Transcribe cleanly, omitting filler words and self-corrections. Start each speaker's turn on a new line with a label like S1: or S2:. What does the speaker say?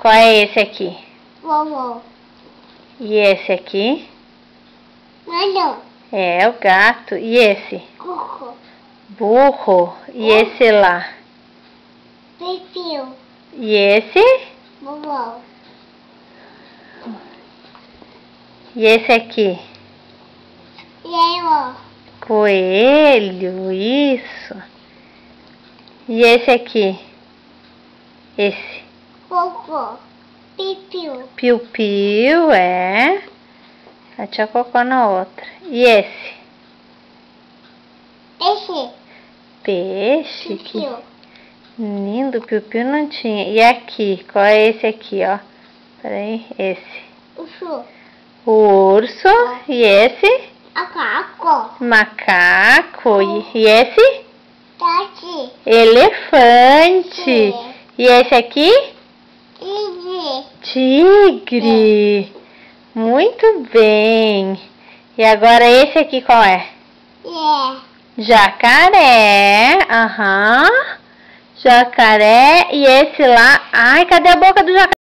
S1: Qual é esse aqui?
S2: Vovô.
S1: E esse aqui?
S2: Não.
S1: É o gato. E esse?
S2: Cuco.
S1: Burro. E esse lá?
S2: Pepeu.
S1: E esse?
S2: Vovô.
S1: E esse aqui?
S2: Leão.
S1: Coelho. Isso. E esse aqui? Esse?
S2: Cocô. Pepeu.
S1: Piu-piu, é. A tia Cocó na outra. E esse?
S2: Esse.
S1: Peixe. Que
S2: Pepeu.
S1: lindo, piu-piu não tinha. E aqui? Qual é esse aqui, ó? Peraí, esse.
S2: Urso.
S1: O urso. E esse?
S2: Macaco.
S1: Macaco. E esse?
S2: Tati.
S1: Elefante. E esse aqui?
S2: Tigre.
S1: Tigre. Muito bem. E agora esse aqui qual é? Jacaré. Aham. Jacaré. E esse lá? Ai, cadê a boca do jacaré?